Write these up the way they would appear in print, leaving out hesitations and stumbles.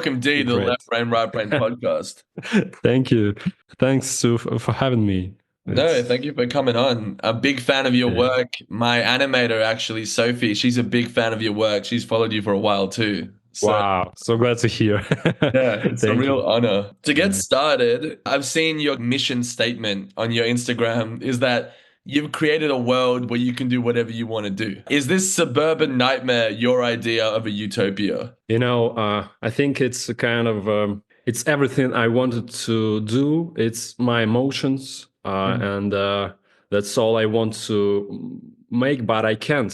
welcome D to the Great. Left Brain, Right Brain podcast. Thank you. Thanks, Sue, for having me. No, It's thank you for coming on. A big fan of your yeah. work. My animator, actually, Sophie, she's a big fan of your work. She's followed you for a while too. So, Wow. So glad to hear. yeah, it's a Thank real you. honor. To get Yeah. started, I've seen your mission statement on your Instagram is that you've created a world where you can do whatever you want to do. Is this suburban nightmare your idea of a utopia? I think it's a kind of it's everything I wanted to do. It's my emotions, and that's all I want to make, but I can't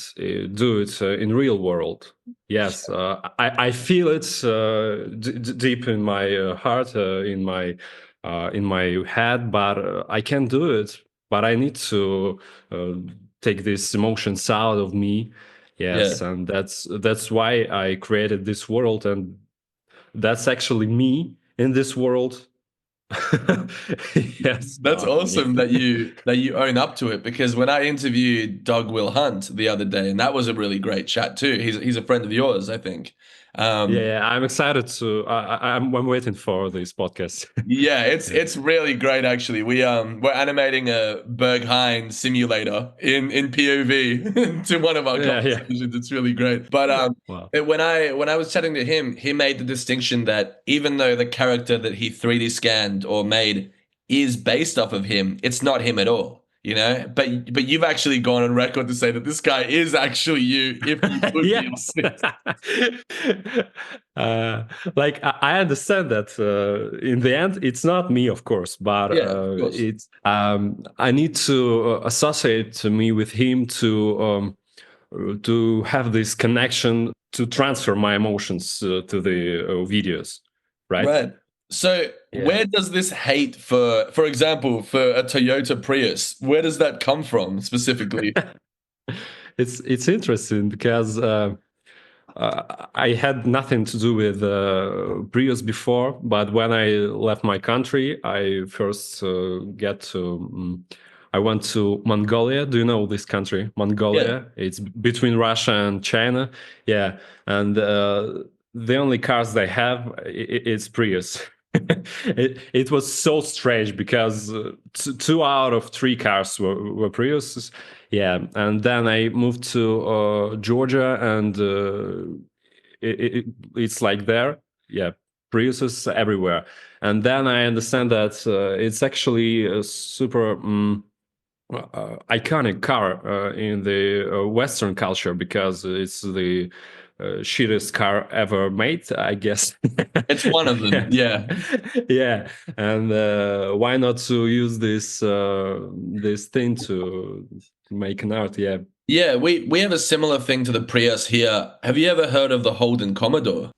do it in real world. Yes, I feel it deep in my heart, in my head, but I can't do it. But I need to uh, take these emotions out of me. Yeah. Yes, and that's why I created this world, and that's actually me in this world. Yes, That's me. awesome that you own up to it because when I interviewed Doug Will Hunt the other day, and that was a really great chat too. He's a friend of yours, I think. Yeah, Um, yeah, I'm excited to. I'm waiting for this podcast. yeah, Yeah. it's really great actually. We're animating a Berghain simulator in POV to one of our Yeah, yeah. conversations. It's really great. But Wow. when I was chatting to him, he made the distinction that even though the character that he 3D scanned or made is based off of him, it's not him at all. You know, but you've actually gone on record to say that this guy is actually you if you would be Yes. honest. uh, like I understand that in the end it's not me, of course, but Yeah, of course. it's I need to associate me with him to have this connection to transfer my emotions to the videos, right? Right. So Yeah. where does this hate for example, for a Toyota Prius, where does that come from specifically? It's interesting because I had nothing to do with Prius before, but when I left my country, I first I went to Mongolia. Do you know this country, Yeah. Mongolia? It's between Russia and China. Yeah, and the only cars they have it's Prius. It was so strange because two out of three cars were Priuses. Yeah, and then I moved to Georgia, and it's like there. Yeah, Priuses everywhere. And then I understand that it's actually a super iconic car in the Western culture because it's the shittest car ever made, I guess. It's one of them. Yes. Yeah. Yeah, and why not to use this thing to make an art? Yeah. Yeah, we have a similar thing to the Prius here. Have you ever heard of the Holden Commodore?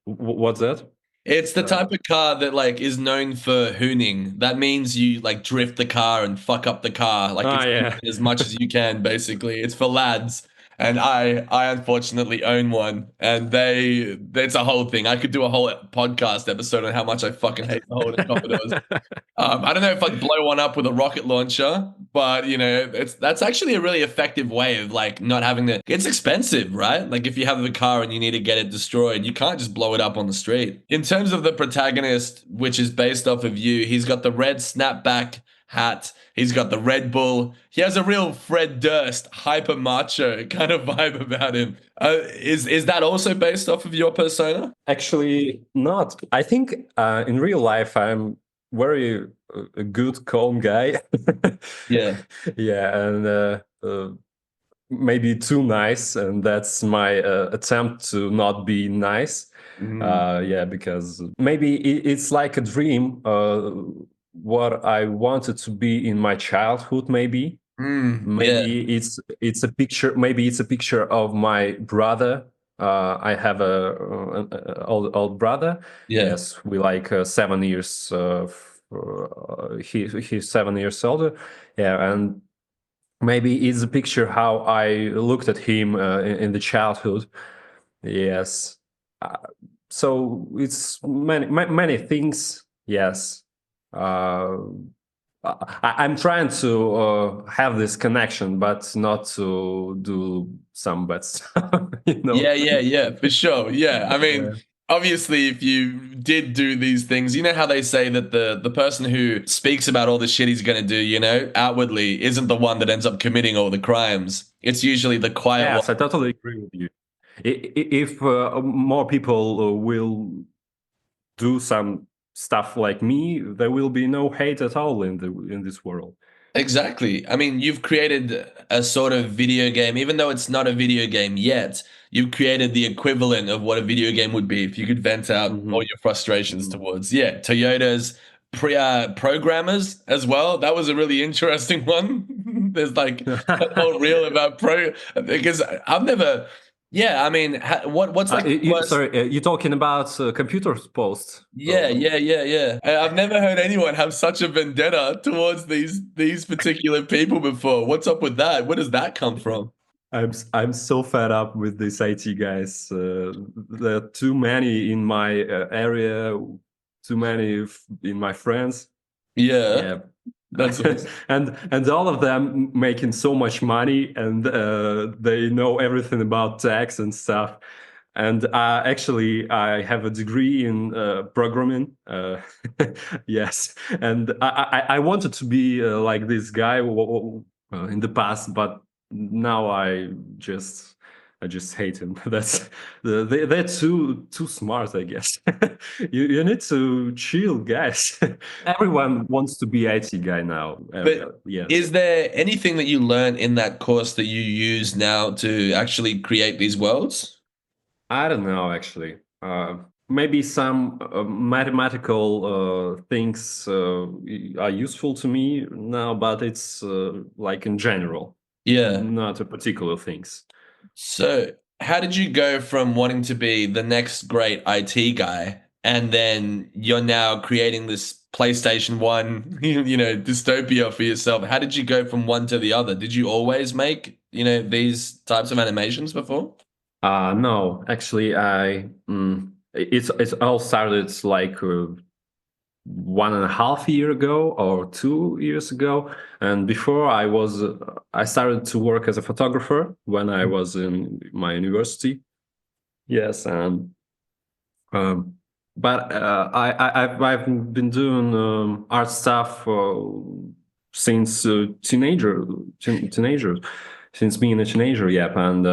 What's that? It's the Uh, type of car that like is known for hooning. That means you like drift the car and fuck up the car. Like it's yeah. as much as you can, basically. It's for lads. And I unfortunately own one. And it's a whole thing. I could do a whole podcast episode on how much I fucking hate the Holden Commodores. I don't know if I'd blow one up with a rocket launcher, but that's actually a really effective way of like not having to. It's expensive, right? Like if you have a car and you need to get it destroyed, you can't just blow it up on the street. In terms of the protagonist, which is based off of you, he's got the red snapback hat. He's got the Red Bull. He has a real Fred Durst, hyper macho kind of vibe about him. Is that also based off of your persona? Actually, not. I think in real life, I'm very a good, calm guy. Yeah. Yeah, and maybe too nice, and that's my attempt to not be nice. Mm. Yeah, because maybe it's like a dream. What I wanted to be in my childhood, maybe. Yeah. Maybe it's a picture. Maybe it's a picture of my brother. I have an old brother. Yeah. Yes, we like 7 years. He's 7 years older. Yeah, and maybe it's a picture how I looked at him in the childhood. Yes. Uh, so it's many things. Yes. Uh, I'm trying to have this connection, but not to do some bad stuff. Yeah, yeah, yeah, for sure. Yeah. I mean, Yeah. obviously, if you did do these things, you know how they say that the person who speaks about all the shit he's going to do, outwardly isn't the one that ends up committing all the crimes. It's usually the quiet one. Yes, I totally agree with you. If more people will do some stuff like me, there will be no hate at all in this world. Exactly. I mean, you've created a sort of video game, even though it's not a video game yet. You've created the equivalent of what a video game would be if you could vent out all Hmm. your frustrations Hmm. towards, yeah, Toyota's programmers as well. That was a really interesting one. There's like a whole reel about because I've never, yeah, I mean, what's like the worst? Sorry, you're talking about computers post. Yeah, yeah, yeah, yeah. I've never heard anyone have such a vendetta towards these particular people before. What's up with that? Where does that come from? I'm so fed up with these IT guys. There are too many in my area, too many in my friends. Yeah, Yeah, that's awesome. and all of them making so much money, and they know everything about tax and stuff. And actually, I have a degree in programming. Yes, and I wanted to be like this guy in the past, but now I just hate him. They're too smart, I guess. You need to chill, guys. Everyone wants to be IT guy now. But Yes. is there anything that you learn in that course that you use now to actually create these worlds? I don't know actually. Maybe some mathematical things are useful to me now, but it's like in general, Yeah. not a particular things. So, how did you go from wanting to be the next great IT guy, and then you're now creating this PlayStation 1, dystopia for yourself? How did you go from one to the other? Did you always make, these types of animations before? No, actually, it's all started like 1.5 year ago or 2 years ago. And before I started to work as a photographer when I was in my university. Yes, and um, but I've been doing art stuff since teenager, since being a teenager. Yep, and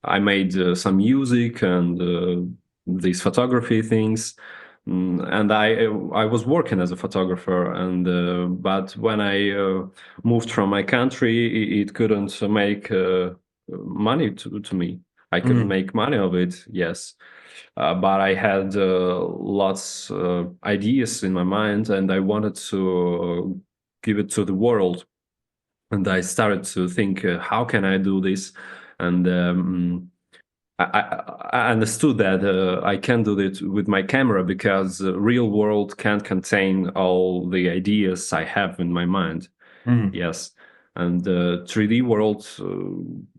I made some music and these photography things. And I was working as a photographer, and but when I moved from my country, it couldn't make money to me. I couldn't Mm, make money of it. Yes, but I had lots ideas in my mind, and I wanted to give it to the world. And I started to think, how can I do this? And I understood that I can do it with my camera because the real world can't contain all the ideas I have in my mind. mm, Yes, and the 3D world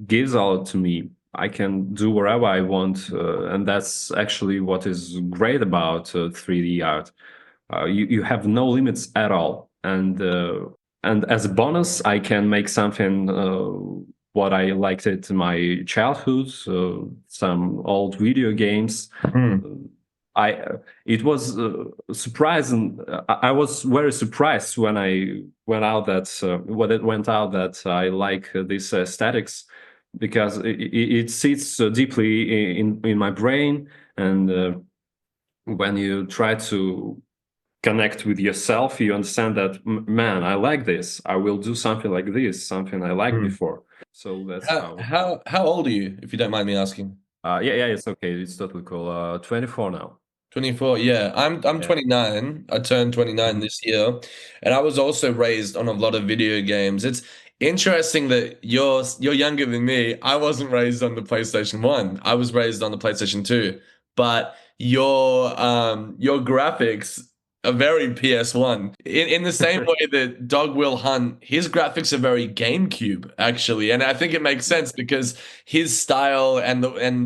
gives all to me. I can do wherever I want, and that's actually what is great about 3D art. You have no limits at all, and as a bonus, I can make something what I liked it in my childhood, some old video games. mm, I It was surprising. I was very surprised when I went out that when it went out that I like this aesthetics because it sits deeply in my brain, and when you try to connect with yourself, you understand that man, I like this. I will do something like this, something I liked mm. before. So that's How how. how how old are you, if you don't mind me asking? Yeah, it's okay. It's totally cool. 24 now. 24. Yeah, I'm Yeah. 29. I turned 29 Mhm. this year, and I was also raised on a lot of video games. It's interesting that you're younger than me. I wasn't raised on the PlayStation 1. I was raised on the PlayStation 2. But your graphics are very PS1. In the same way that Dog Will Hunt, his graphics are very GameCube, actually. And I think it makes sense because his style and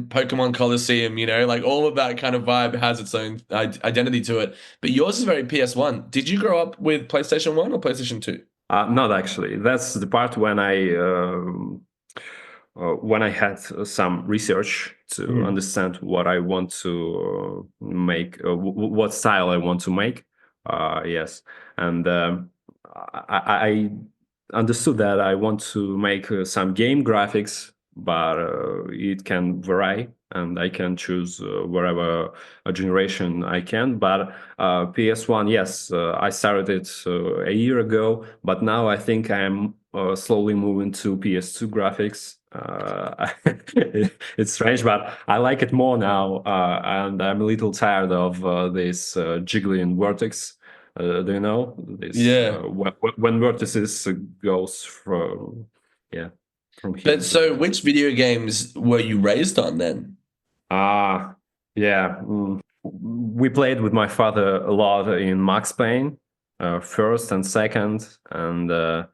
Pokemon Coliseum, like all of that kind of vibe has its own identity to it. But yours is very PS1. Did you grow up with PlayStation 1 or PlayStation 2? Not actually. That's the part when I when I had some research to Mm. understand what I want to make, what style I want to make. Yes, and I understood that I want to make some game graphics, but it can vary, and I can choose wherever a generation I can. But PS1, yes, I started it a year ago, but now I think I'm slowly moving to PS2 graphics. It's strange, but I like it more now, and I'm a little tired of this jiggling vertex. Do you know this? Yeah. When vertices goes from, yeah, from here But to so there. which video games were you raised on then? Ah, yeah. We played with my father a lot in Max Payne, first and second, and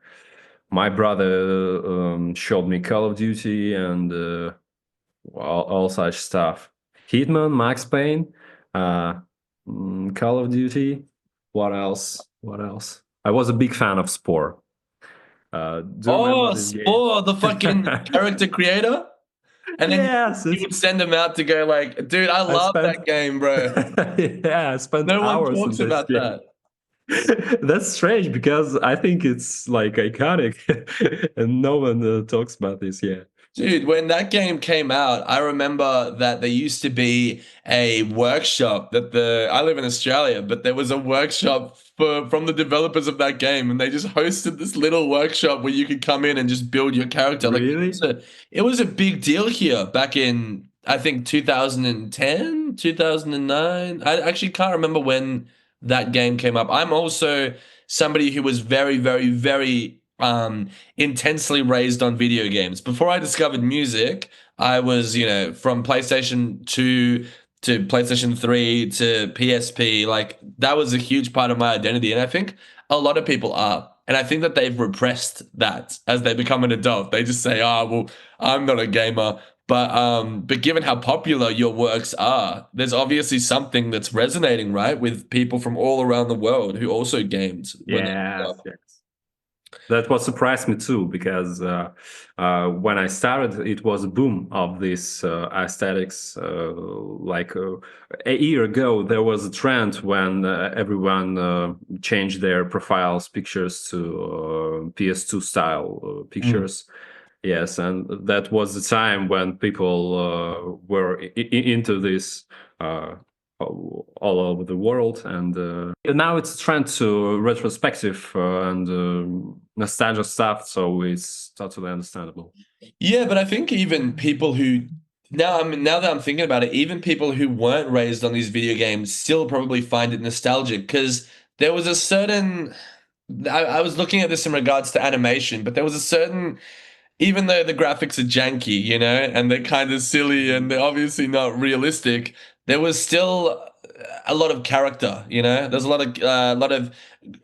my brother showed me Call of Duty and all such stuff. Hitman, Max Payne, uh, Call of Duty. What else? What else? I was a big fan of Spore. Do you remember Oh, this game? Spore, the fucking character creator? And then Yes, you would send them out to go like, dude, I I love spent that game, bro. yeah, I spent No one hours in talks this about game. that. That's strange because I think it's like iconic, and no one talks about this. Yeah, Dude, when that game came out, I remember that there used to be a workshop that I live in Australia, but there was a workshop from the developers of that game, and they just hosted this little workshop where you could come in and just build your character. Like really? it was a big deal here back in I think 2010, 2009. I actually can't remember when that game came up. I'm also somebody who was very, very, very intensely raised on video games. Before I discovered music, I was, from PlayStation 2 to PlayStation 3 to PSP. Like that was a huge part of my identity. And I think a lot of people are. And I think that they've repressed that as they become an adult. They just say, "Oh, well, I'm not a gamer." But given how popular your works are, there's obviously something that's resonating, right, with people from all around the world who also gamed when they grew Yes, up. yes. That what surprised me too, because when I started, it was a boom of this aesthetics. A year ago, there was a trend when everyone changed their profiles pictures to PS2 style Mm. pictures. Yes, and that was the time when people were into this all over the world, and now it's a trend to retrospective and nostalgia stuff. So it's totally understandable. Yeah, but I think even people who now that I'm thinking about it, even people who weren't raised on these video games still probably find it nostalgic because there was a certain I was looking at this in regards to animation, but there was a certain even though the graphics are janky, and they're kind of silly and they're obviously not realistic, there was still a lot of character, There's a lot of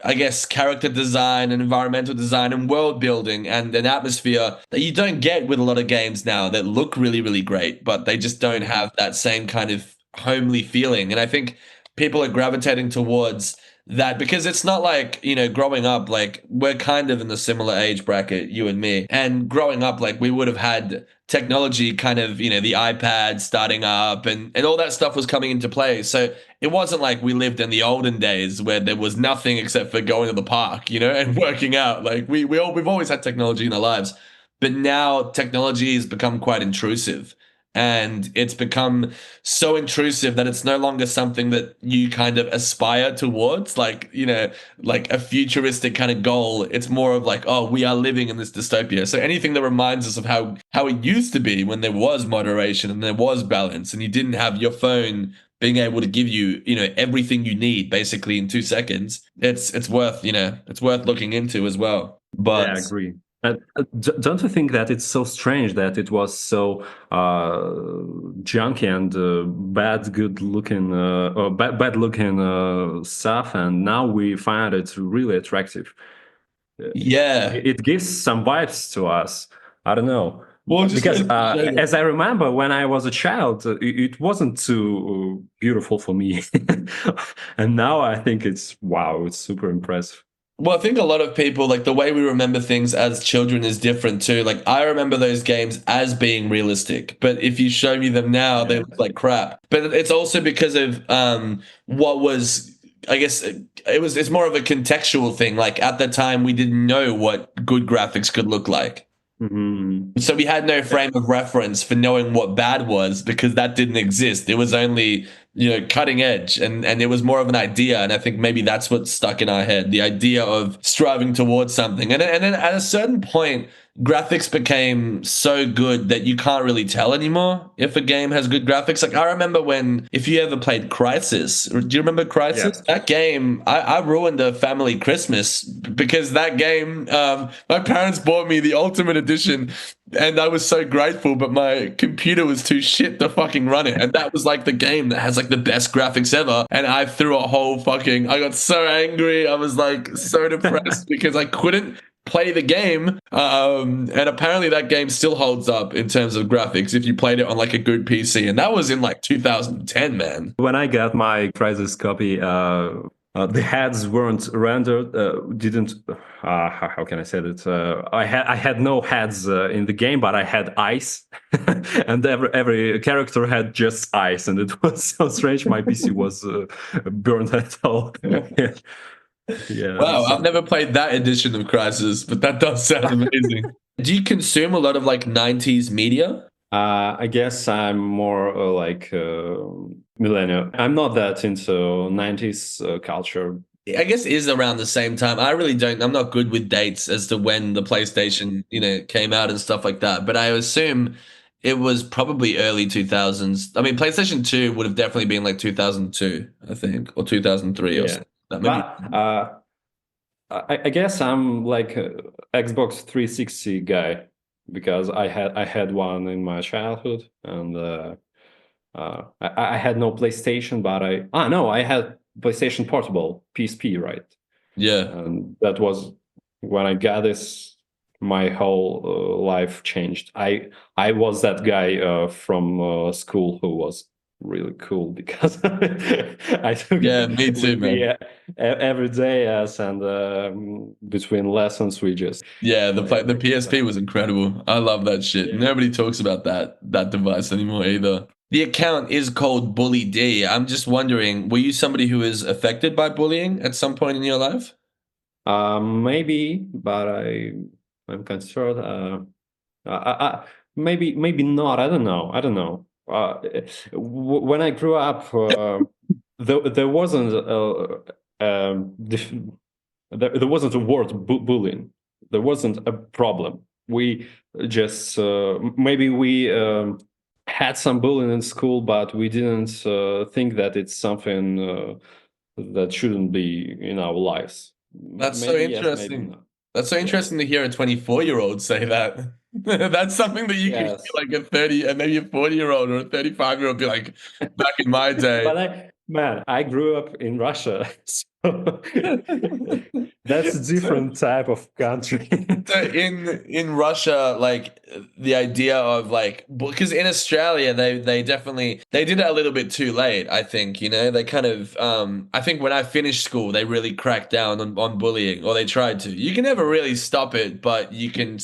I guess character design and environmental design and world building and an atmosphere that you don't get with a lot of games now that look really, really great, but they just don't Mhm. have that same kind of homely feeling. And I think people are gravitating towards that because it's not like, growing up, like we're kind of in the similar age bracket, you and me. And growing up, like we would have had technology kind of, the iPad starting up and all that stuff was coming into play. So it wasn't like we lived in the olden days where there was nothing except for going to the park, and working out. Like we've always had technology in our lives, but now technology has become quite intrusive. And it's become so intrusive that it's no longer something that you kind of aspire towards, like a futuristic kind of goal. It's more of like, oh, we are living in this dystopia. So anything that reminds us of how it used to be when there was moderation and there was balance and you didn't have your phone being able to give you, everything you need basically in 2 seconds. It's worth, it's worth looking into as well. Yeah, I But agree. Don't you think that it's so strange that it was so junky and bad, good looking, or bad looking stuff, and now we find it really attractive. yeah, It gives some vibes to us. I don't know. well, it just Because goes to show that. as I remember, when I was a child, it wasn't too beautiful for me, and now I think it's wow, it's super impressive. Well, I think a lot of people, like the way we remember things as children is different too. Like I remember those games as being realistic, but if you show me them now, they Yeah. look like crap. But it's also because of what was, I guess it's more of a contextual thing. Like at the time we didn't know what good graphics could look like. Mhm. So we had no frame of reference for knowing what bad was because that didn't exist. It was only, cutting edge, and it was more of an idea. And I think maybe that's what stuck in our head, the idea of striving towards something. And then at a certain point, graphics became so good that you can't really tell anymore if a game has good graphics. Like I remember when, if you ever played Crisis, do you remember Crisis? Yeah. That game, I ruined a family Christmas because that game, my parents bought me the Ultimate Edition and I was so grateful, but my computer was too shit to fucking run it. And that was like the game that has like the best graphics ever. And I threw a whole fucking, I got so angry. I was like so depressed because I couldn't play the game. And apparently that game still holds up in terms of graphics if you played it on like a good PC. And that was in like 2010, man. When I got my Crisis copy, the heads weren't rendered. Didn't how can I say that? I had no heads in the game, but I had eyes, and every character had just eyes, and it was so strange. My PC was burned at all. Yeah, yeah. Wow, I've So never played that edition of Crisis, but that does sound amazing. Do you consume a lot of like 90s media? I guess I'm more like millennial. I'm not that into 90s culture. I guess is around the same time. I really don't. I'm not good with dates as to when the PlayStation, came out and stuff like that. But I assume it was probably early 2000s. I mean, PlayStation 2 would have definitely been like 2002, I think, or 2003 or Yeah. something like that. Maybe. But I guess I'm like a Xbox 360 guy because I had one in my childhood, and I had no PlayStation, but I had PlayStation Portable PSP, right? Yeah. And that was when I got this. My whole life changed. I was that guy from school who was really cool because I took Yeah, me it too, with me man. every day, yes, and between lessons we just Yeah, play the like PSP was incredible. I love that shit. yeah. Nobody talks about that device anymore either. The account is called Bully D. I'm just wondering, were you somebody who was affected by bullying at some point in your life? Maybe, but I'm concerned. Maybe not. I don't know. I don't know. When I grew up, there wasn't there wasn't a word bullying. There wasn't a problem. We just maybe we had some bullying in school, but we didn't think that it's something that shouldn't be in our lives. That's so Maybe yes, maybe interesting. not. That's so Yeah. interesting to hear a 24-year-old say that. That's something that you could hear Yes. like a 30 and maybe a 40-year-old or a 35-year-old be like, back in my day. But I grew up in Russia, so that's a different type of country. So in Russia, like the idea of like because in Australia they definitely they did it a little bit too late, I think, they kind of I think when I finished school they really cracked down on bullying, or they tried to. You can never really stop it, but you can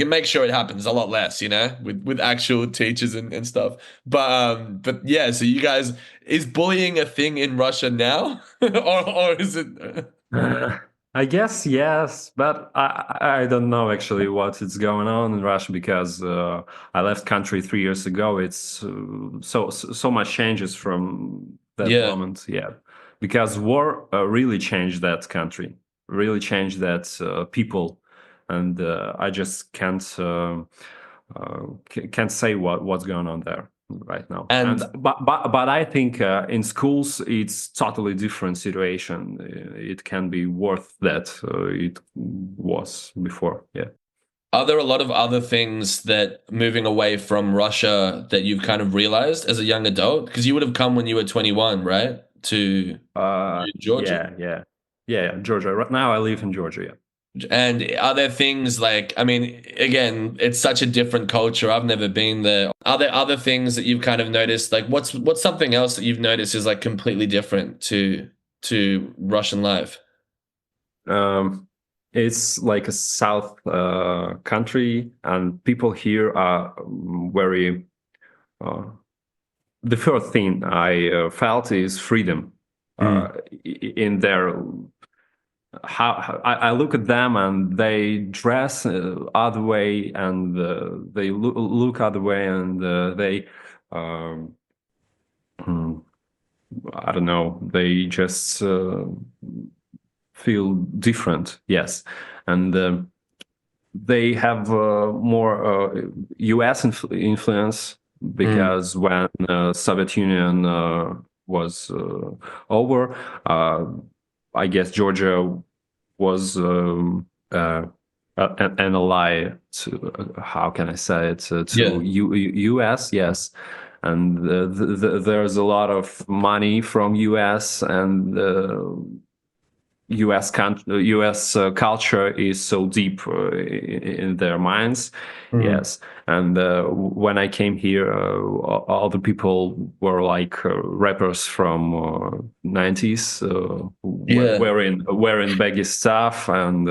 make sure it happens a lot less, with actual teachers and stuff. But yeah, so you guys, is bullying a thing in Russia now? Or is it I guess yes, but I don't know actually what is going on in Russia because I left country 3 years ago. It's so much changes from that Yeah. moment. Yeah, because war really changed that country, really changed that people, and I just can't say what's going on there right now. And And but I think in schools it's totally different situation. It can be worth that it was before. Yeah. are there a lot of other things that moving away from Russia that you've kind of realized as a young adult? Because you would have come when you were 21, right? To Georgia. Yeah. Georgia. Right now I live in Georgia. Yeah. And are there things like, I mean, again, it's such a different culture. I've never been there. Are there other things that you've kind of noticed? Like what's something else that you've noticed is like completely different to Russian life? Um, it's like a south country, and people here are very. Uh, the first thing I felt is freedom. Mm. In their I look at them and they dress other way, and they look other way, and they um, hmm, I don't know, they just feel different. Yes, and they have more U.S. Influence, Mm. because when Soviet Union was over, I guess Georgia was an ally to, how can I say it, to Yeah. U.S. Yes, and there's a lot of money from U.S. and U.S. Culture is so deep in their minds. Mm. Yes, and when I came here, all the people were like rappers from 90s, Yeah. wearing baggy stuff, and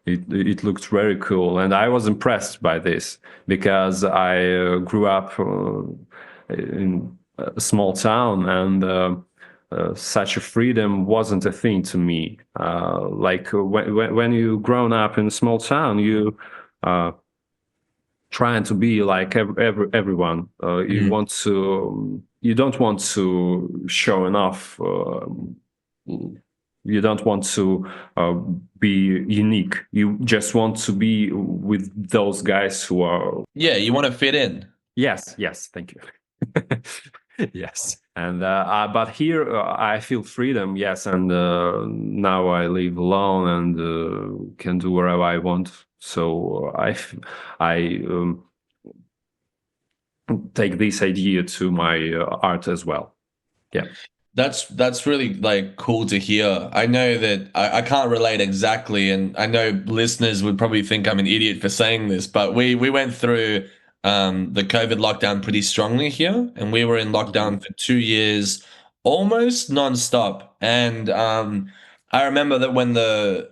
it looked very cool. And I was impressed by this because I grew up in a small town, and such a freedom wasn't a thing to me. Like when you grown up in a small town, you uh, trying to be like everyone. You don't want to show enough. You don't want to be unique. You just want to be with those guys who are. Yeah, you want to fit in. Yes, yes, thank you. Yes, and but here I feel freedom. Yes, and now I live alone and can do whatever I want. So I take this idea to my art as well. Yeah. That's really like cool to hear. I know that I can't relate exactly, and I know listeners would probably think I'm an idiot for saying this, but we went through the COVID lockdown pretty strongly here, and we were in Mhm. lockdown for 2 years, almost nonstop. And I remember that when the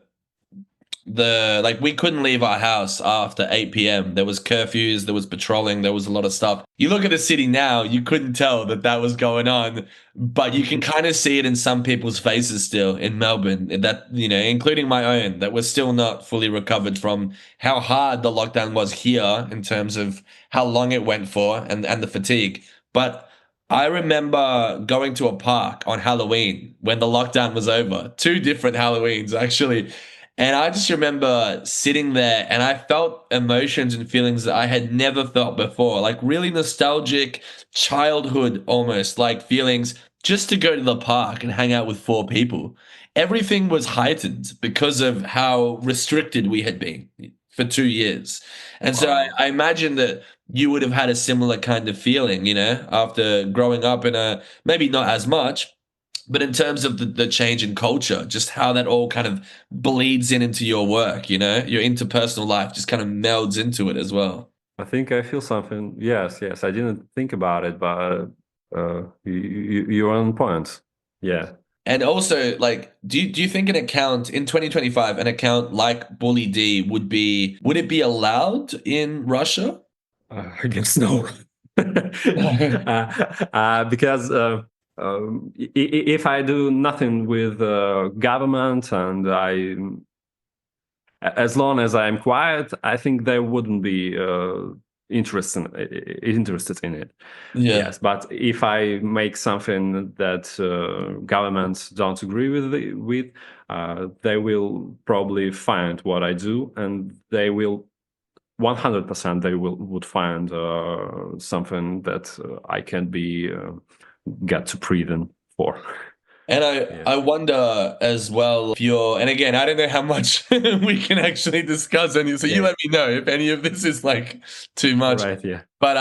like we couldn't leave our house after 8 p.m. There was curfews, there was patrolling, there was a lot of stuff. You look at the city now, you couldn't tell that that was going on, but you can kind of see it in some people's faces still in Melbourne, that, including my own, that we're still not fully recovered from how hard the lockdown was here in terms of how long it went for, and the fatigue. But I remember going to a park on Halloween when the lockdown was over. Two different Halloweens, actually. And I just remember sitting there and I felt emotions and feelings that I had never felt before, like really nostalgic childhood almost, like feelings just to go to the park and hang out with four people. Everything was heightened because of how restricted we had been for 2 years. And so I, Wow. I imagine that you would have had a similar kind of feeling, after growing up in maybe not as much, but in terms of the change in culture, just how that all kind of bleeds into your work, your interpersonal life just kind of melds into it as well. I think I feel something. Yes, yes. I didn't think about it, but you're on point. Yeah. And also, like, do you think an account in 2025, an account like Bully D would it be allowed in Russia? I guess no. Because if I do nothing with government, and as long as I'm quiet, I think they wouldn't be interested in it. Yeah. Yes, but if I make something that governments don't agree with, they will probably find what I do, and they will 100% they would find something that I can be get to prison for. And I, Yeah. I wonder as well if and again, I don't know how much we can actually discuss any, so you Yeah. let me know if any of this is like too much. Right. Yeah. But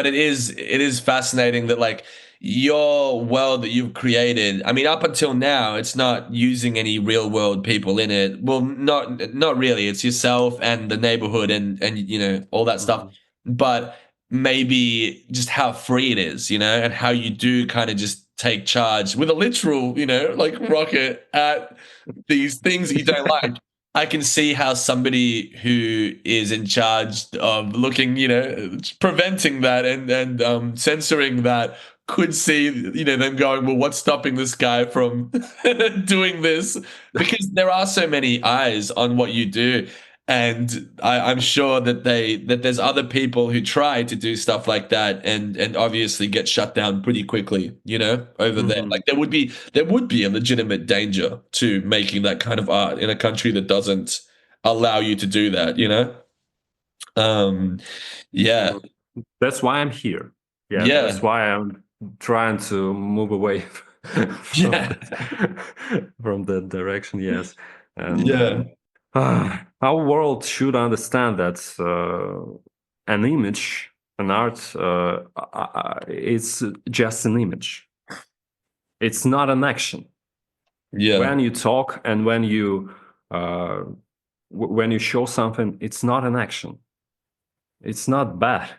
it is fascinating that like your world that you've created, I mean, up until now, it's not using any real world people in it. Well, not really. It's yourself and the neighborhood and all that stuff. Mhm. But maybe just how free it is, and how you do kind of just take charge with a literal, like rocket at these things that you don't like. I can see how somebody who is in charge of looking, preventing that and censoring that could see, them going, well, what's stopping this guy from doing this? Because there are so many eyes on what you do. And I'm sure that there's other people who try to do stuff like that and obviously get shut down pretty quickly, over there. Mhm. Like there would be a legitimate danger to making that kind of art in a country that doesn't allow you to do that. Um, yeah, Mhm. That's why I'm here. Yeah, that's yeah, why I'm trying to move away from yeah, from that direction. Yes, and yeah, our world should understand that an image, an art, it's just an image. It's not an action. yeah. When you talk and uh, when you show something, it's not an action. It's not bad.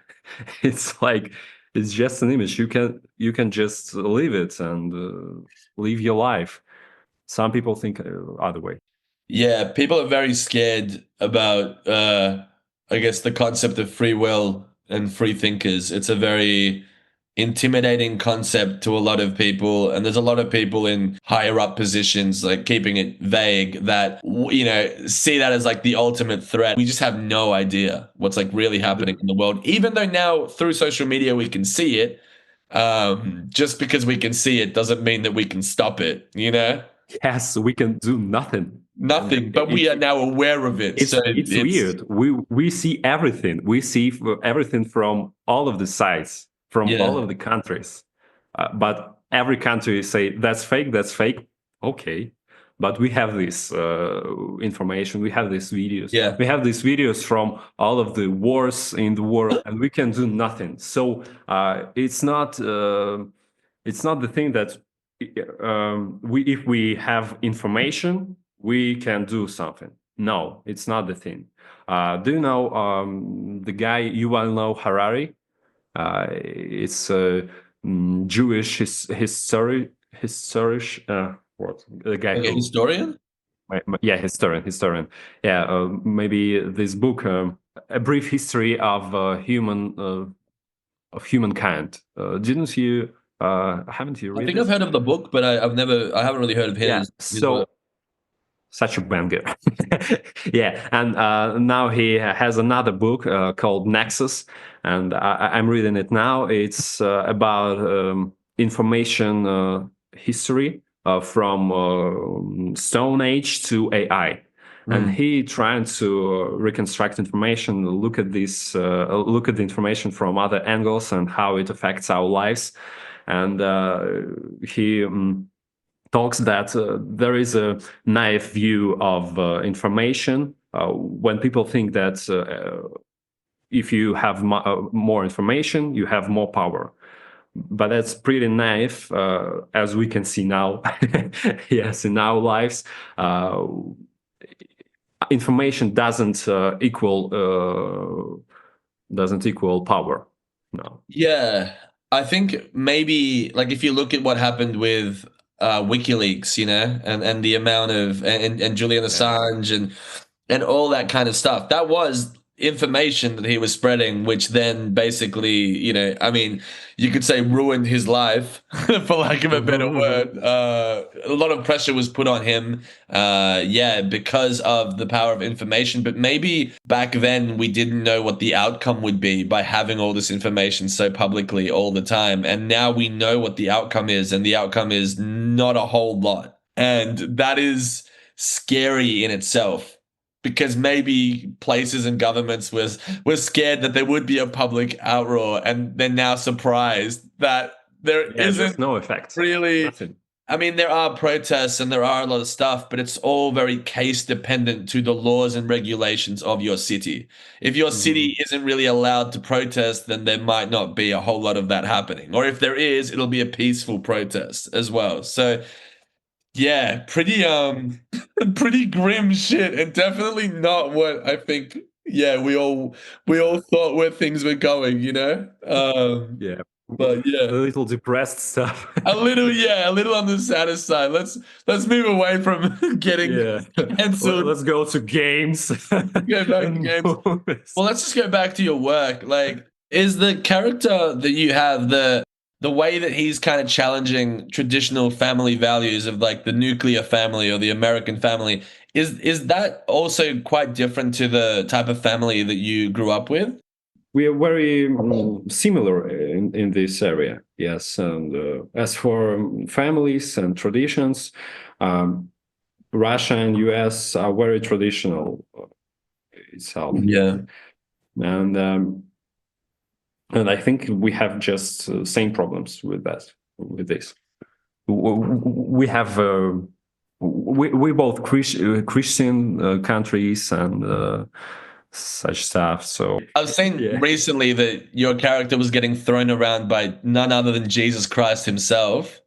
It's like it's just an image. You can just leave it and live your life. Some people think other way. Yeah, people are very scared about I guess the concept of free will and free thinkers. It's a very intimidating concept to a lot of people, and there's a lot of people in higher up positions like keeping it vague that see that as like the ultimate threat. We just have no idea what's like really happening in the world, even though now through social media we can see it. Just because we can see it doesn't mean that we can stop it. Yes, we can do nothing, and Nothing, but we are now aware of it. So it's it's weird. We see everything. We see everything from all of the sides, from all yeah, of the countries. But every country say that's fake. That's fake. Okay, but we have this information. We have these videos. yeah, We have these videos from all of the wars in the world, and we can do nothing. So it's not the thing that we if we have information we can do something. No, it's not the thing. Do you know the guy Yuval Noah Harari? It's a Jewish historic what the guy like a who historian. yeah, historian. Yeah, maybe this book, a brief history of humankind. Didn't you? Haven't you I read think I've it? heard of the book, but I haven't really heard of Yeah. his work. So such a banger. Yeah, and now he has another book called Nexus, and I'm reading it now. It's about information history from Stone Age to AI. And Mm. he trying to reconstruct information, look at look at the information from other angles and how it affects our lives. And he talks that there is a naive view of information when people think that if you have more information, you have more power. But that's pretty naive, as we can see now. Yes, in our lives, information doesn't equal power. No. Yeah, I think maybe like if you look at what happened with WikiLeaks, and the amount of and Julian Yes. Assange and all that kind of stuff, that was information that he was spreading, which then basically, I mean, you could say ruined his life, for lack of a better Mhm, word. A lot of pressure was put on him, yeah, because of the power of information. But maybe back then we didn't know what the outcome would be by having all this information so publicly all the time. And now we know what the outcome is, and the outcome is not a whole lot. And that is scary in itself because maybe places and governments were scared that there would be a public outroar, and they're now surprised that there yeah, isn't there's no effect. really. Nothing. I mean, there are protests and there are a lot of stuff, but it's all very case dependent to the laws and regulations of your city. If your Mhm. city isn't really allowed to protest, then there might not be a whole lot of that happening. Or if there is, it'll be a peaceful protest as well. So yeah, pretty pretty grim shit, and definitely not what I think. Yeah, we all thought where things were going. Yeah. But a yeah. little depressed stuff. A little, yeah, a little on the sadder side. Let's move away from getting Yeah. cancelled. Let's go to games Go back to and games. movies. Well, let's just go back to your work. Like, is the character that you have the way that he's kind of challenging traditional family values of like the nuclear family or the American family, is that also quite different to the type of family that you grew up with? We are very similar in this area, yes. And as for families and traditions, um, Russia and US are very traditional itself, Yeah. and I think we have just same problems with that. With this, we have we both Christian countries and such stuff. So I've seen yeah. recently that your character was getting thrown around by none other than Jesus Christ himself.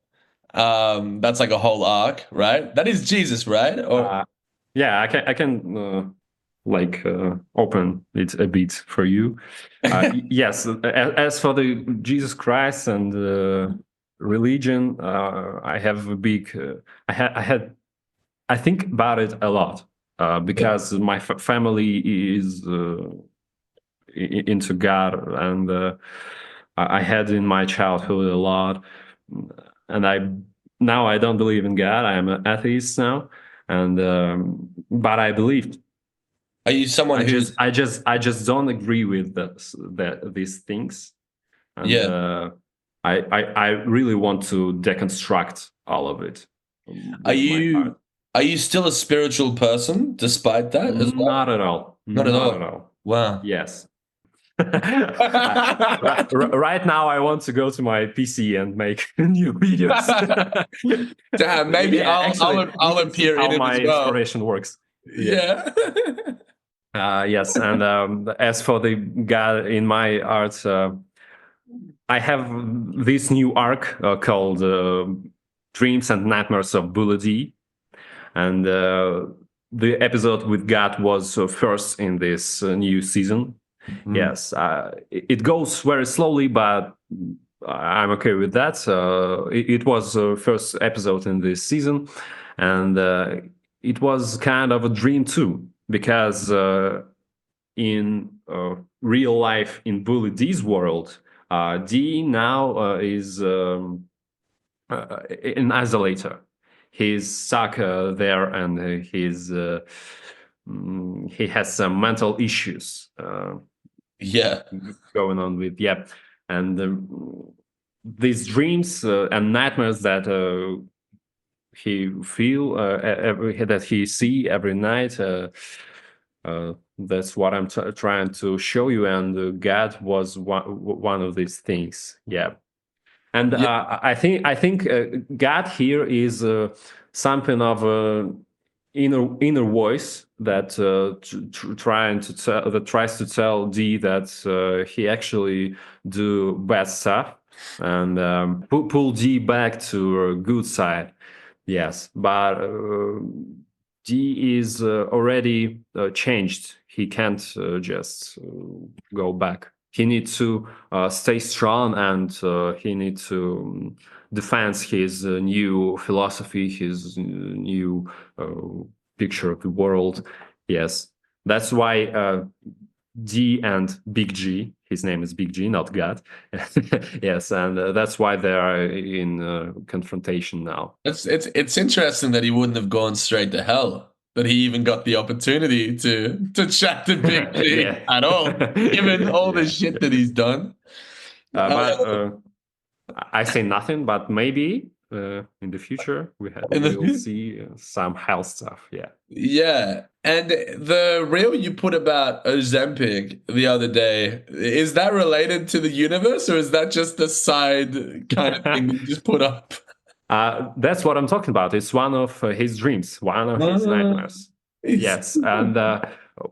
That's like a whole arc, right? That is Jesus, right? Or Yeah, I can like open it a bit for you. Yes, as for the Jesus Christ and religion, I have a big. I think about it a lot yeah. because my family is into God, and I had in my childhood a lot, and I don't believe in God. I am an atheist now, and but I believed. Are you someone who's I just don't agree with these things, and yeah? I really want to deconstruct all of it Are with my you heart. are you still a spiritual person despite that as well? Not at all. Not at Not at all. all. Wow. Yes. Right now, I want to go to my PC and make new videos. Damn, maybe Yeah, actually, you I'll can see appear in how it my as well. inspiration works. Yeah. Yeah. Yes, and as for the God in my art, I have this new arc called Dreams and Nightmares of Bullet D, and the episode with God was first in this new season. Mm. Yes, it goes very slowly, but I'm okay with that. It was the first episode in this season, and it was kind of a dream too, because in real life in Bully D's world, D now is an isolator. He's stuck there, and he has some mental issues Yeah. going on with, yeah, and these dreams and nightmares that he feel that he see every night. That's what I'm trying to show you, and God was one of these things. Yeah, and Yeah. I think God here is something of a inner voice that tries to tell D that he actually do bad stuff, and pull D back to a good side. Yes, but D is already changed. He can't just go back. He needs to stay strong, and he needs to defend his new philosophy, his new picture of the world. Yes, that's why D and Big G. His name is Big G, not God. Yes, and that's why they are in confrontation now. It's interesting that he wouldn't have gone straight to hell. That he even got the opportunity to chat to Big G Yeah, at all, given all the yeah. shit that he's done. But I say nothing. But maybe in the future In we will the, see some hell stuff. Yeah. yeah, and the reel you put about Ozempic the other day, is that related to the universe, or is that just a side kind of thing that you just put up? That's what I'm talking about. It's one of his dreams, one of his Uh, nightmares. it's Yes, and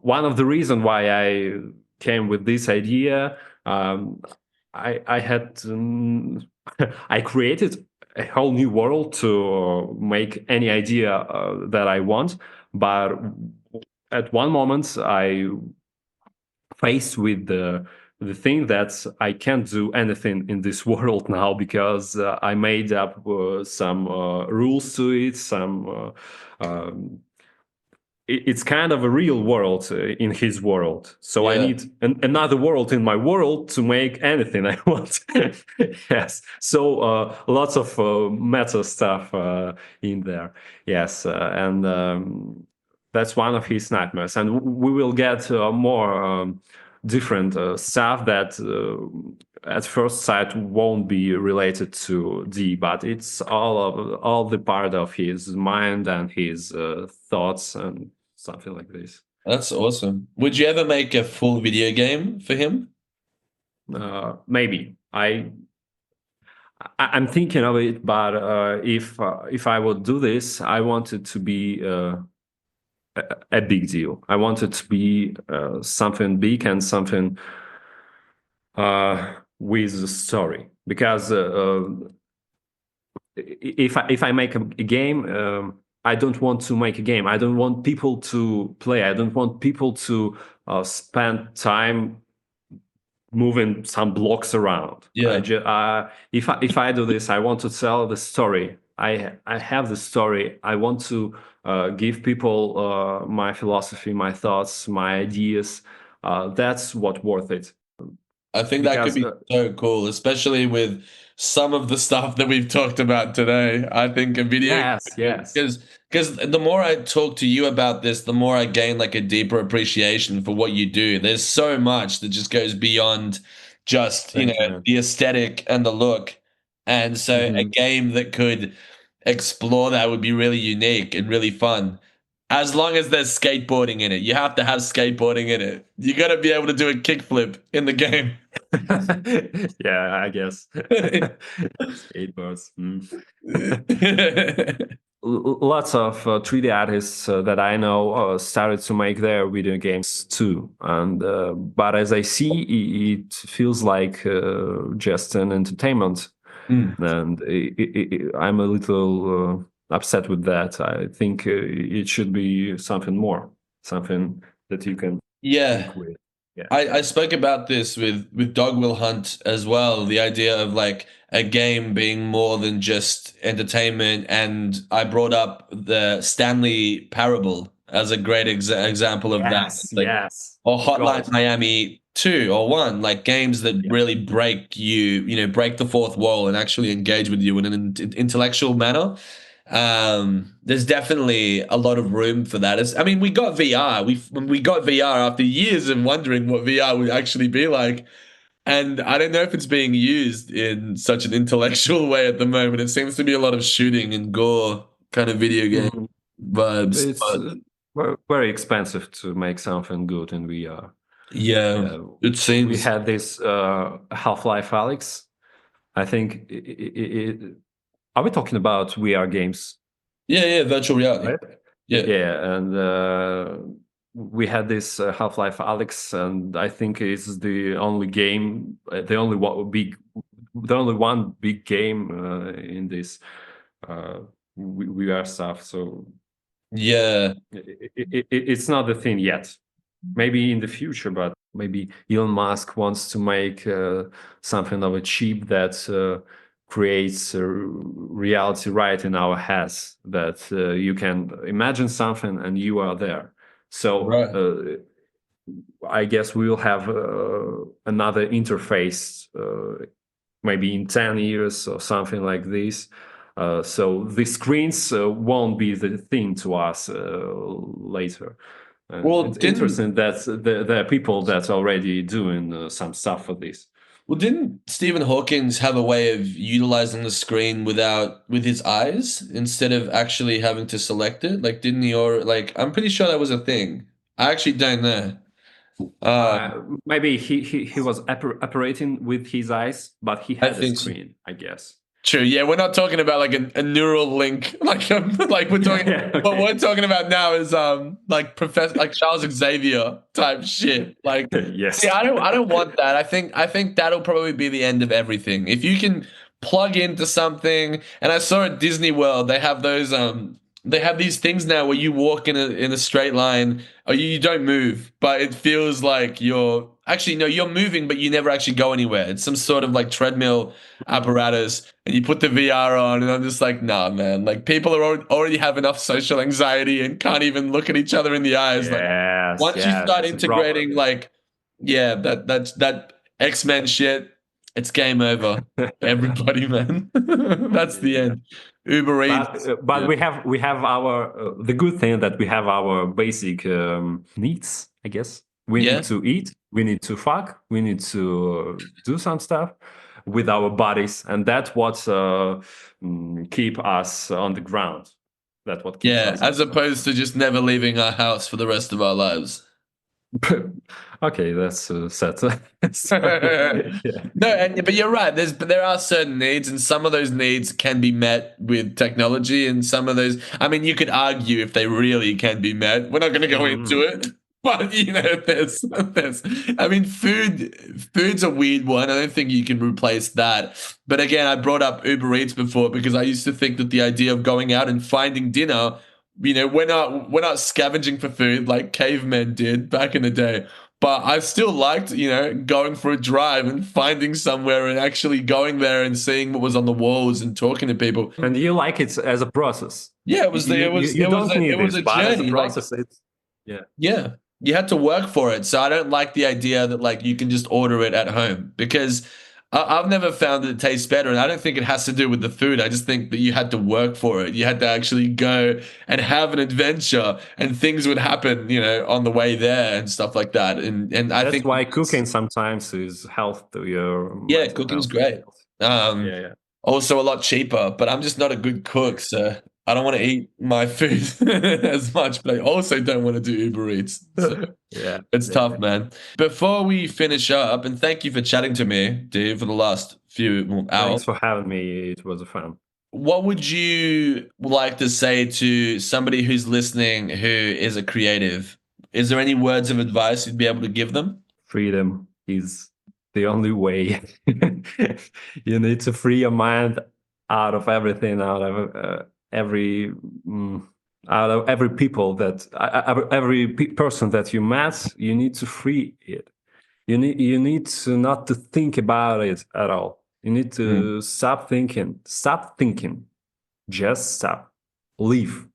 one of the reasons why I came with this idea, um, I had I created a whole new world to make any idea that I want, but at one moment I faced with the thing that I can't do anything in this world now because I made up some rules to it. It's kind of a real world in his world. So I Yeah, need another world in my world to make anything I want. Yes. So lots of meta stuff in there. Yes. And that's one of his nightmares. And we will get more different stuff that at first sight won't be related to D, but it's all the part of his mind and his thoughts and something like this. that's awesome. Would you ever make a full video game for him? Maybe I'm thinking of it, but if I would do this, I want it to be a big deal. I want it to be something big and something with a story. Because if I make a game, I don't want to make a game. I don't want people to play. I don't want people to spend time moving some blocks around. Yeah. If I do this, I want to tell the story. I have the story. I want to give people my philosophy, my thoughts, my ideas. That's what worth it. I think that could Because be so cool, especially with some of the stuff that we've talked about today. I think a video yes. because the more I talk to you about this, the more I gain like a deeper appreciation for what you do. There's so much that just goes beyond just, Thank you, man. the aesthetic and the look. And so a Mhm. game that could explore that would be really unique and really fun. As long as there's skateboarding in it, you have to have skateboarding in it. You got to be able to do a kickflip in the game. Yeah, I guess. Skateboards. Lots of 3D artists that I know started to make their video games too, and but as I see, it feels like just an entertainment, Mm. and I'm a little upset with that. I think it should be something more, something that you can Yeah. think with. Yeah. I spoke about this with Dog Will Hunt as well, the idea of like a game being more than just entertainment. And I brought up the Stanley Parable as a great example of that. Like, Yes. or Of Hotline course. Miami 2 or 1, like games that Yeah. really break break the fourth wall and actually engage with you in an intellectual manner. There's definitely a lot of room for that. I mean, we got VR. We got VR after years of wondering what VR would actually be like. And I don't know if it's being used in such an intellectual way at the moment. It seems to be a lot of shooting and gore kind of video game Mhm. vibes. It's But very expensive to make something good in VR. yeah, Yeah, it we seems. had this Half-Life Alex. I think are we talking about VR games, Yeah, virtual reality. right? Yeah. Yeah, and we had this Half-Life Alex, and I think it's the only game, the only one big game in this uh, VR stuff. So Yeah. it's not the thing yet. Maybe in the future, but maybe Elon Musk wants to make something of a chip that creates a reality right in our heads, that you can imagine something and you are there. So Right. I guess we will have another interface, maybe in 10 years or something like this. So the screens won't be the thing to us later. And Well, it's didn't interesting that there are people that's already doing some stuff for this. Well, didn't Stephen Hawkins have a way of utilizing the screen with his eyes instead of actually having to select it? Like, didn't he, or like, I'm pretty sure that was a thing. I actually don't know. Maybe he was operating with his eyes, but he I had a think so. screen, I guess. True. Yeah, we're not talking about like a neural link. Like we're talking. Yeah, What okay. we're talking about now is like Professor like Charles Xavier type shit. Like, see, Yes. I don't want that. I think that'll probably be the end of everything. If you can plug into something, and I saw at Disney World they have those they have these things now where you walk in a straight line, or you don't move, but it feels like you're actually no, you're moving, but you never actually go anywhere. It's some sort of like treadmill apparatus, and you put the VR on, and I'm just like, nah, man. Like people are already have enough social anxiety and can't even look at each other in the eyes. Like Yes, once you yes, start it's a problem. integrating, like, yeah, that X-Men shit, it's game over. Everybody, man. That's the Yeah. end. Uber Eats. But Yeah. we have our the good thing that we have our basic needs. I guess we need Yeah. to eat, we need to fuck, we need to do some stuff with our bodies, and that's what keep us on the ground. That's what keeps Yeah. us on As the ground. opposed to just never leaving our house for the rest of our lives. Okay, that's set. Yeah. No, but you're right. There are certain needs, and some of those needs can be met with technology, and some of those. I mean, you could argue if they really can be met. We're not going to go into Mhm. it, but there's. I mean, food's a weird one. I don't think you can replace that. But again, I brought up Uber Eats before because I used to think that the idea of going out and finding dinner. We're not scavenging for food like cavemen did back in the day. But I still liked, going for a drive and finding somewhere and actually going there and seeing what was on the walls and talking to people. And you like it as a process. Yeah, it You was the, you, it you was you it was don't a, need it was this, a but as a journey. Like, process, it's yeah. yeah, you had to work for it. So I don't like the idea that like you can just order it at home because I've never found that it tastes better. And I don't think it has to do with the food. I just think that you had to work for it. You had to actually go and have an adventure and things would happen, on the way there and stuff like that. And I That's think why cooking sometimes is health to your yeah, mental cooking's health. great. Um, Yeah, yeah. Also a lot cheaper, but I'm just not a good cook, so I don't want to eat my food as much, but I also don't want to do Uber Eats. So Yeah, it's yeah, tough, yeah. man. Before we finish up, and thank you for chatting to me, Dave, for the last few hours, Thanks for having me. It was a fun. what would you like to say to somebody who's listening who is a creative? Is there any words of advice you'd be able to give them? Freedom is the only way. You need to free your mind out of everything, every mm, out of every people that every person that you met. You need to free it. You need to not to think about it at all. You need Mm. to stop thinking. Stop thinking. Just stop. Leave.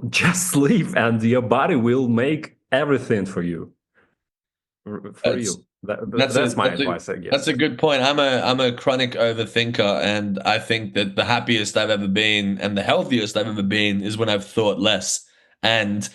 Just leave, and your body will make everything for you. For That's you. That's a That's my that's a advice, I that's guess. a good point. I'm a chronic overthinker, and I think that the happiest I've ever been and the healthiest I've ever been is when I've thought less. And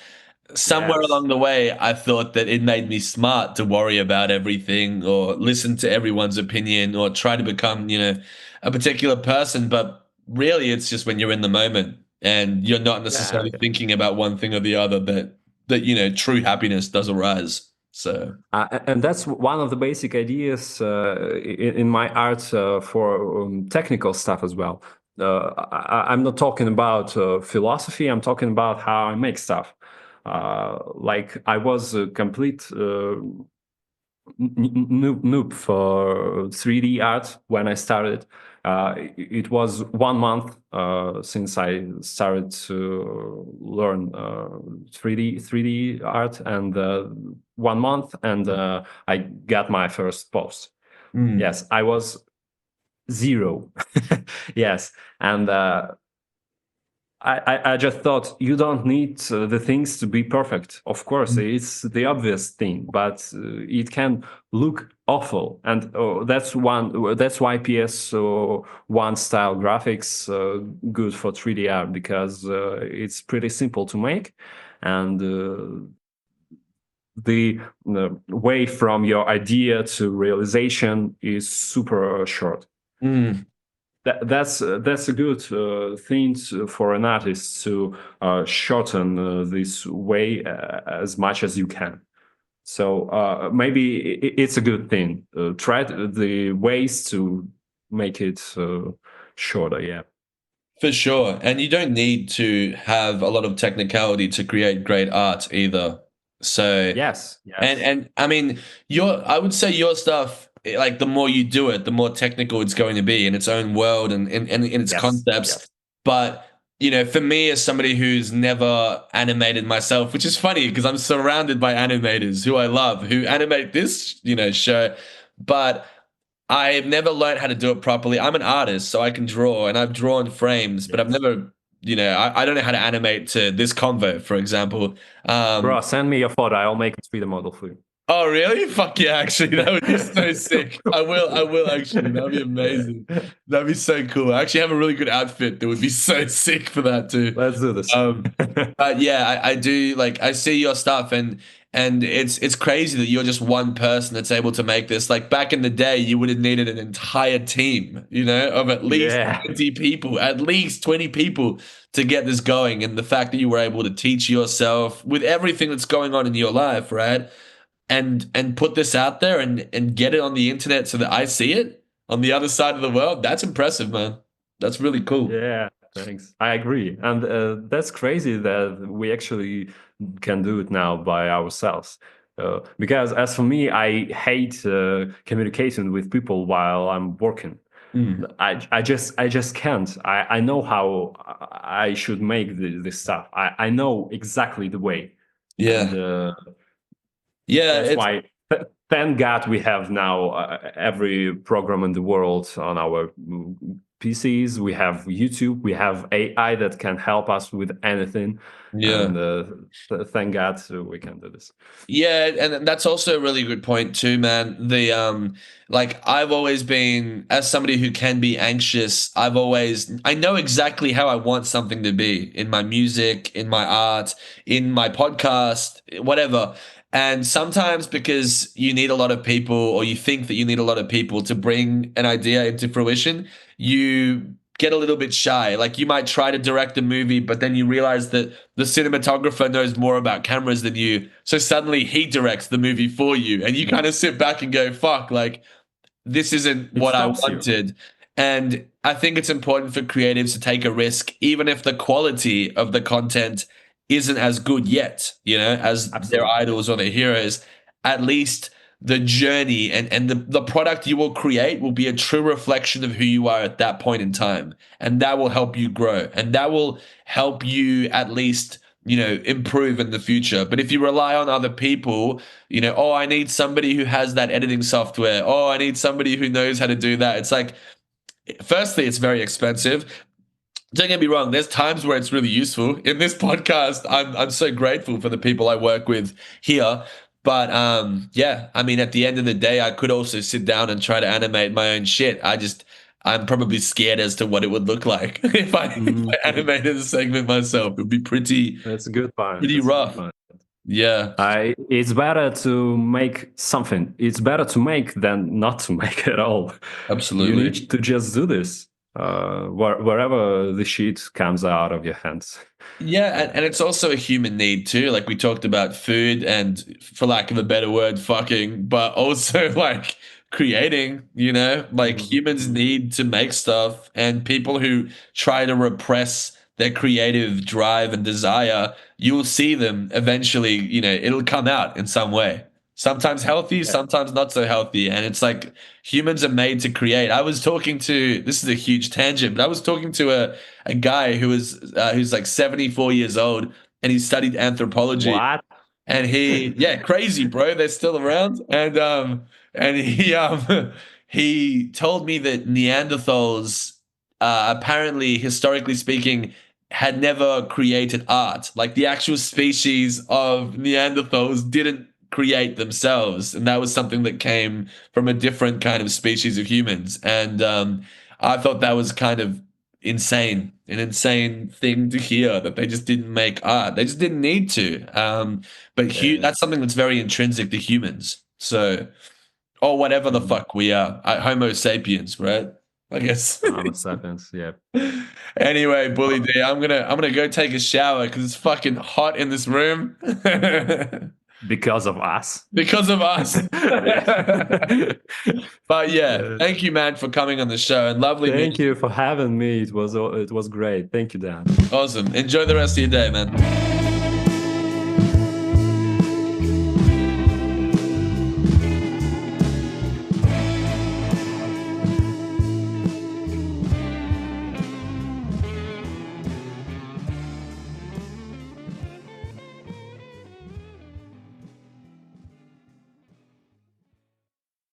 somewhere Yes. along the way, I thought that it made me smart to worry about everything or listen to everyone's opinion or try to become, a particular person. But really, it's just when you're in the moment and you're not Yeah, necessarily yeah. thinking about one thing or the other that true happiness does arise. So. And that's one of the basic ideas in my art for technical stuff as well. I'm not talking about philosophy. I'm talking about how I make stuff. Like I was a complete noob for 3D art when I started. It was 1 month since I started to learn 3D art, and 1 month, and I got my first post. Mm. Yes, I was zero. Yes, and I just thought you don't need the things to be perfect. Of course, it's the obvious thing, but it can look awful, and That's why PS1 style graphics good for 3D art, because it's pretty simple to make, and the way from your idea to realization is super short. Mm. That's a good thing for an artist to shorten this way as much as you can. So maybe it's a good thing. Try the ways to make it shorter. Yeah. For sure. And you don't need to have a lot of technicality to create great art either. So, Yes. and Yes. and I mean, I would say your stuff, like the more you do it, the more technical it's going to be in its own world and in its Yes. concepts. Yes. But for me as somebody who's never animated myself, which is funny because I'm surrounded by animators who I love, who animate this, show, but I've never learned how to do it properly. I'm an artist, so I can draw and I've drawn frames, but I've Yes. never, I don't know how to animate to this convo, for example. Bro, send me your photo. I'll make a 3D model for you. Oh, really? Fuck yeah, actually, that would be so sick. I will actually. That would be amazing. That'd be so cool. I actually have a really good outfit that would be so sick for that too. Let's do this. But yeah, I do like I see your stuff and it's crazy that you're just one person that's able to make this. Like back in the day, you would have needed an entire team, of at least Yeah. 20 people, at least 20 people to get this going. And the fact that you were able to teach yourself with everything that's going on in your life, right? And put this out there and get it on the internet so that I see it on the other side of the world. That's impressive, man. That's really cool. Yeah, thanks. I agree. And that's crazy that we actually can do it now by ourselves. Because as for me, I hate communication with people while I'm working. Mm. I just can't. I know how I should make this stuff. I know exactly the way. And Yeah. Yeah, that's why, thank God, we have now every program in the world on our PCs. We have YouTube. We have AI that can help us with anything. yeah. And thank God we can do this. Yeah, and that's also a really good point too, man. The like I've always been as somebody who can be anxious, I know exactly how I want something to be in my music, in my art, in my podcast, whatever. And sometimes because you need a lot of people or you think that you need a lot of people to bring an idea into fruition, you get a little bit shy. Like you might try to direct a movie, but then you realize that the cinematographer knows more about cameras than you. So suddenly he directs the movie for you. And you kind of sit back and go, fuck, like this isn't It what I stops you. wanted. And I think it's important for creatives to take a risk, even if the quality of the content isn't as good yet, as their Absolutely. idols or their heroes. At least the journey and the product you will create will be a true reflection of who you are at that point in time. And that will help you grow. And that will help you at least improve in the future. But if you rely on other people, oh, I need somebody who has that editing software. Oh, I need somebody who knows how to do that. It's like, firstly, it's very expensive. Don't get me wrong, there's times where it's really useful. In this podcast, I'm so grateful for the people I work with here. But yeah, I mean, at the end of the day, I could also sit down and try to animate my own shit. I'm probably scared as to what it would look like if I animated a segment myself. It would be pretty That's a good point. pretty That's a good rough. point. Yeah, It's better to make something. It's better to make than not to make at all. You absolutely. need to just do this wherever the sheet comes out of your hands. Yeah, and it's also a human need too. Like we talked about food and, for lack of a better word, fucking, but also like creating, like humans Mhm. need to make stuff, and people who try to repress their creative drive and desire, you will see them eventually, it'll come out in some way. Sometimes healthy, Yeah. sometimes not so healthy. And it's like humans are made to create. I was talking to, this is a huge tangent, but I was talking to a guy who's like 74 years old and he studied anthropology What? and yeah, crazy, bro. They're still around. And he told me that Neanderthals, apparently, historically speaking, had never created art. Like the actual species of Neanderthals didn't create themselves, and that was something that came from a different kind of species of humans. And I thought that was kind of insane, an insane thing to hear that they just didn't make art. They just didn't need to. But Yeah. that's something that's very intrinsic to humans. So, or whatever the Mhm. fuck we are, Homo sapiens, right? I guess. Homo sapiens. Yeah. Anyway, Bully D, I'm gonna go take a shower because it's fucking hot in this room Because of us. because of us. Yeah. But yeah, Uh, thank you, man, for coming on the show and lovely Thank meeting. you for having me. It was great. Thank you, Dan. Awesome. Enjoy the rest of your day, man.